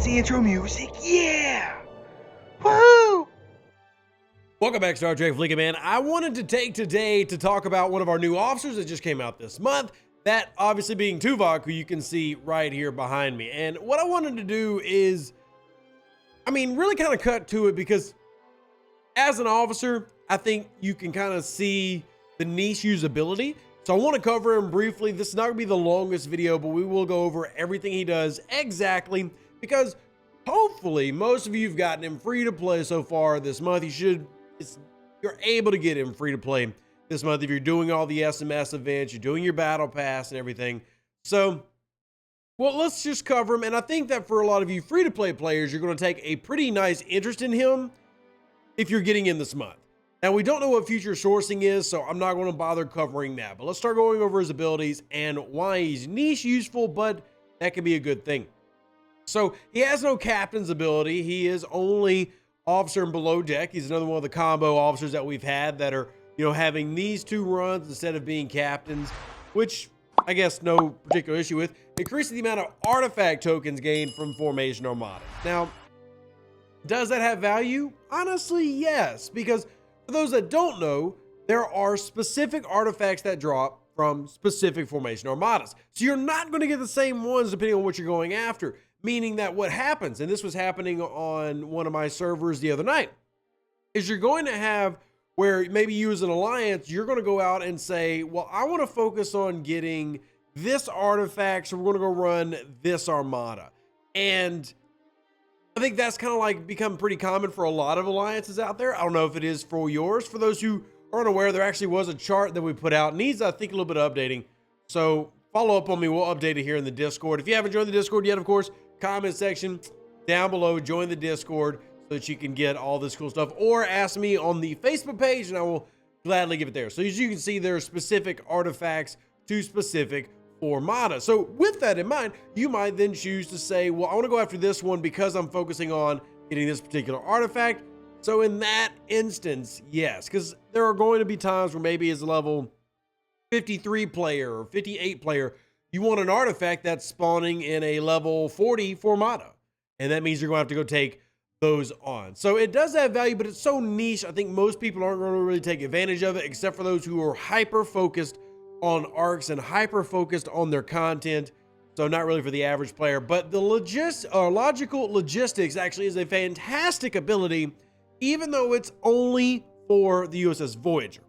the intro music. Yeah! Woo! Welcome back, Star Trek Fleeking Man. I wanted to take today to talk about one of our new officers that just came out this month. That obviously being Tuvok, who you can see right here behind me. And what I wanted to do is, really kind of cut to it because as an officer, I think you can kind of see the niche usability. So I want to cover him briefly. This is not going to be the longest video, but we will go over everything he does exactly because hopefully most of you have gotten him free to play so far this month. You're able to get him free to play this month if you're doing all the SMS events, you're doing your battle pass and everything. So, well, let's just cover him. And I think that for a lot of you free to play players, you're going to take a pretty nice interest in him if you're getting in this month. Now, we don't know what future sourcing is, so I'm not going to bother covering that. But let's start going over his abilities and why he's niche useful, but that can be a good thing. So he has no captain's ability. He is only officer and below deck. He's another one of the combo officers that we've had that are, having these two runs instead of being captains, which I guess no particular issue with. Increases the amount of artifact tokens gained from formation armada. Now, does that have value? Honestly, yes, because for those that don't know, there are specific artifacts that drop from specific formation armadas. So you're not going to get the same ones depending on what you're going after. Meaning that what happens, and this was happening on one of my servers the other night, is you're going to have where maybe you as an alliance, you're going to go out and say, well, I want to focus on getting this artifact, so we're going to go run this armada. And I think that's kind of like become pretty common for a lot of alliances out there. I don't know if it is for yours. For those who aren't aware, there actually was a chart that we put out. It needs, I think, a little bit of updating. So follow up on me. We'll update it here in the Discord. If you haven't joined the Discord yet, of course, comment section down below, join the Discord so that you can get all this cool stuff, or ask me on the Facebook page and I will gladly give it there. So as you can see, there are specific artifacts to specific armada. So with that in mind, you might then choose to say, well, I want to go after this one because I'm focusing on getting this particular artifact. So in that instance, yes, because there are going to be times where maybe as a level 53 player or 58 player, you want an artifact that's spawning in a level 40 armada. And that means you're going to have to go take those on. So it does have value, but it's so niche. I think most people aren't going to really take advantage of it, except for those who are hyper focused on arcs and hyper focused on their content. So not really for the average player, but the logical logistics actually is a fantastic ability, even though it's only for the USS Voyager.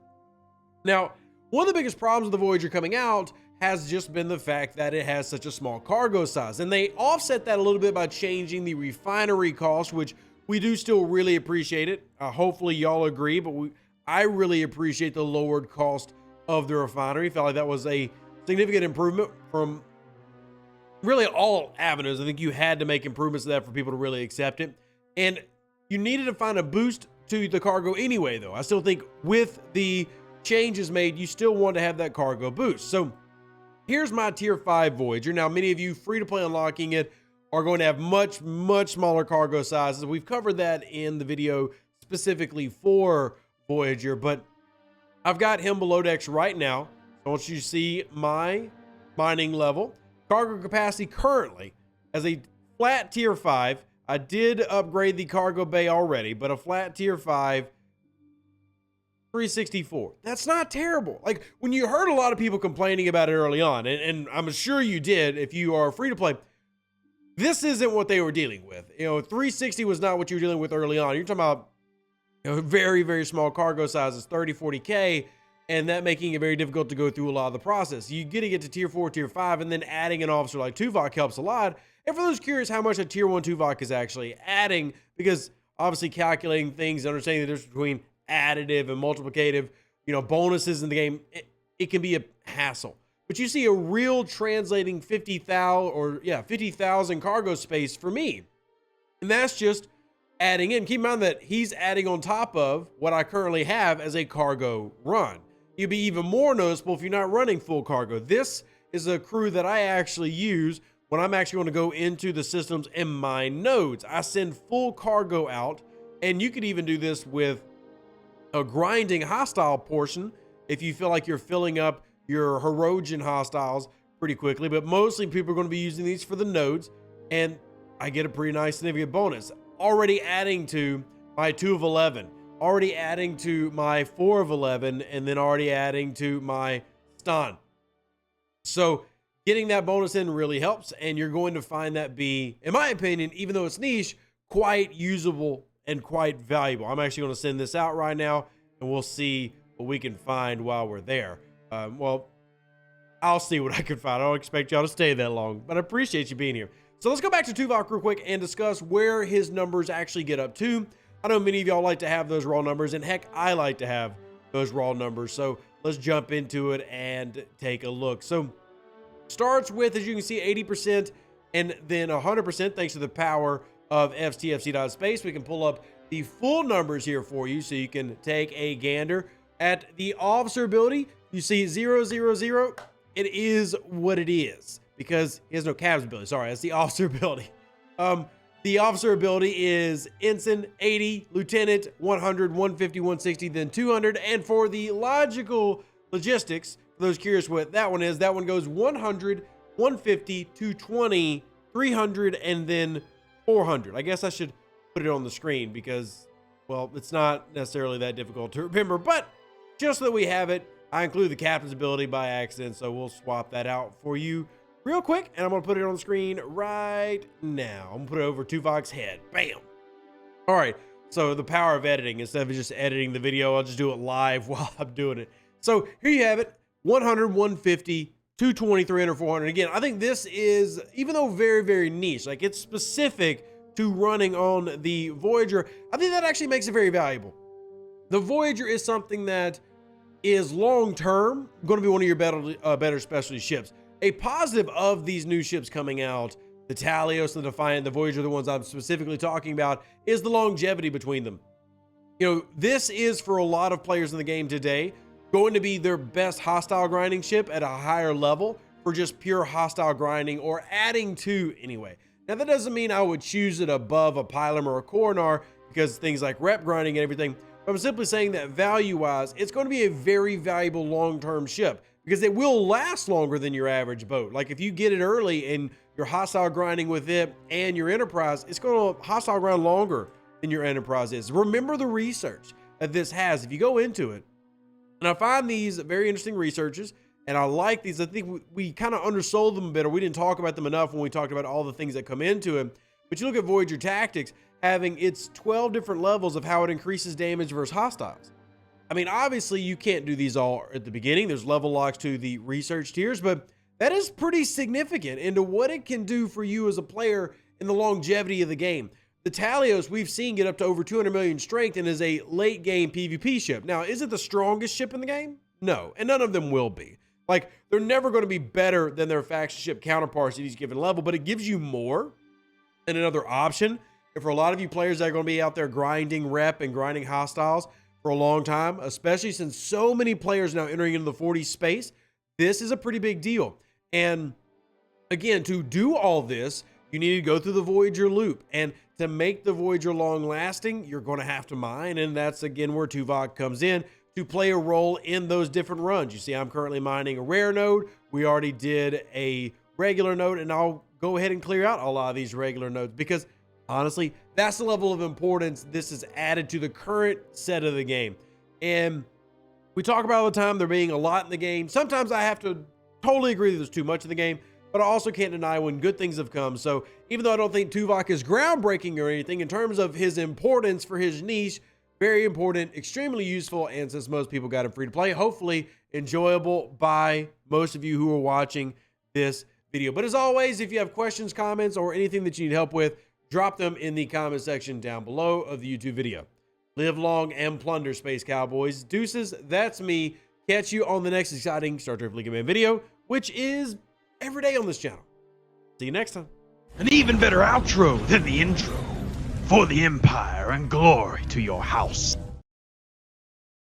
Now, one of the biggest problems with the Voyager coming out has just been the fact that it has such a small cargo size. And they offset that a little bit by changing the refinery cost, which we do still really appreciate it. Hopefully y'all agree, but I really appreciate the lowered cost of the refinery. Felt like that was a significant improvement from really all avenues. I think you had to make improvements to that for people to really accept it. And you needed to find a boost to the cargo anyway, though. I still think with the changes made, you still want to have that cargo boost. So here's my tier 5 Voyager. Now, many of you free to play unlocking it are going to have much, much smaller cargo sizes. We've covered that in the video specifically for Voyager, but I've got him below decks right now. I want you to see my mining level. Cargo capacity currently as a flat tier 5. I did upgrade the cargo bay already, but a flat tier 5, 364. That's not terrible. Like when you heard a lot of people complaining about it early on, and I'm sure you did if you are free to play, this isn't what they were dealing with. 360 was not what you were dealing with early on. You're talking about very, very small cargo sizes, 30, 40K, and that making it very difficult to go through a lot of the process. You get to get to tier 4, tier 5, and then adding an officer like Tuvok helps a lot. And for those curious how much a tier 1 Tuvok is actually adding, because obviously calculating things, understanding the difference between additive and multiplicative, bonuses in the game, it can be a hassle. But you see a real translating 50,000 cargo space for me. And that's just adding in. Keep in mind that he's adding on top of what I currently have as a cargo run. You'd be even more noticeable if you're not running full cargo. This is a crew that I actually use when I'm actually going to go into the systems and mine nodes. I send full cargo out, and you could even do this with a grinding hostile portion if you feel like you're filling up your Herogen hostiles pretty quickly, but mostly people are going to be using these for the nodes. And I get a pretty nice significant bonus. Already adding to my 2 of 11, already adding to my 4 of 11, and then already adding to my stun. So getting that bonus in really helps, and you're going to find that be, in my opinion, even though it's niche, quite usable and quite valuable. I'm actually going to send this out right now, and we'll see what we can find while we're there. Well, I'll see what I can find. I don't expect y'all to stay that long, but I appreciate you being here. So let's go back to Tuvok real quick and discuss where his numbers actually get up to. I know many of y'all like to have those raw numbers, and heck, I like to have those raw numbers. So let's jump into it and take a look. So starts with, as you can see, 80% and then 100% thanks to the power of STFC.space. We can pull up the full numbers here for you so you can take a gander at the officer ability. You see 000. It is what it is because he has no cabs ability. Sorry, that's the officer ability. The officer ability is ensign, 80, lieutenant, 100, 150, 160, then 200. And for the logical logistics, for those curious what that one is, that one goes 100, 150, 220, 300, and then 400. I guess I should put it on the screen because, well, it's not necessarily that difficult to remember, but just so that we have it, I include the captain's ability by accident, so we'll swap that out for you real quick, and I'm going to put it on the screen right now. I'm going to put it over Tuvok's head. Bam! All right, so the power of editing. Instead of just editing the video, I'll just do it live while I'm doing it. So here you have it, 100, 150, 220, 300, 400. Again, I think this is, even though very, very niche, like it's specific to running on the Voyager, I think that actually makes it very valuable. The Voyager is something that is long-term going to be one of your better specialty ships. A positive of these new ships coming out, the Talios, the Defiant, the Voyager, the ones I'm specifically talking about, is the longevity between them. You know, this is for a lot of players in the game today going to be their best hostile grinding ship at a higher level for just pure hostile grinding or adding to anyway. Now that doesn't mean I would choose it above a Pylum or a Coronar because things like rep grinding and everything. I'm simply saying that value-wise, it's going to be a very valuable long-term ship because it will last longer than your average boat. Like if you get it early and you're hostile grinding with it and your Enterprise, it's going to hostile grind longer than your Enterprise is. Remember the research that this has. If you go into it, and I find these very interesting researches, and I like these. I think we kind of undersold them a bit, or we didn't talk about them enough when we talked about all the things that come into it. But you look at Voyager Tactics, having its 12 different levels of how it increases damage versus hostiles. I mean, obviously you can't do these all at the beginning. There's level locks to the research tiers, but that is pretty significant into what it can do for you as a player in the longevity of the game. The Talios we've seen get up to over 200 million strength and is a late game PvP ship. Now, is it the strongest ship in the game? No, and none of them will be. Like, they're never going to be better than their faction ship counterparts at each given level, but it gives you more and another option. And for a lot of you players that are going to be out there grinding rep and grinding hostiles for a long time, especially since so many players now entering into the 40 space, this is a pretty big deal. And again, to do all this, you need to go through the Voyager loop. And to make the Voyager long lasting, you're going to have to mine. And that's again where Tuvok comes in to play a role in those different runs. You see, I'm currently mining a rare node. We already did a regular node, and I'll go ahead and clear out a lot of these regular nodes because honestly, that's the level of importance this is added to the current set of the game. And we talk about all the time there being a lot in the game. Sometimes I have to totally agree that there's too much in the game, but I also can't deny when good things have come. So even though I don't think Tuvok is groundbreaking or anything in terms of his importance for his niche, very important, extremely useful, and since most people got him free to play, hopefully enjoyable by most of you who are watching this video. But as always, if you have questions, comments, or anything that you need help with, drop them in the comment section down below of the YouTube video. Live long and plunder, Space Cowboys. Deuces, that's me. Catch you on the next exciting Star Trek Fleet Command video, which is every day on this channel. See you next time. An even better outro than the intro. For the Empire and glory to your house.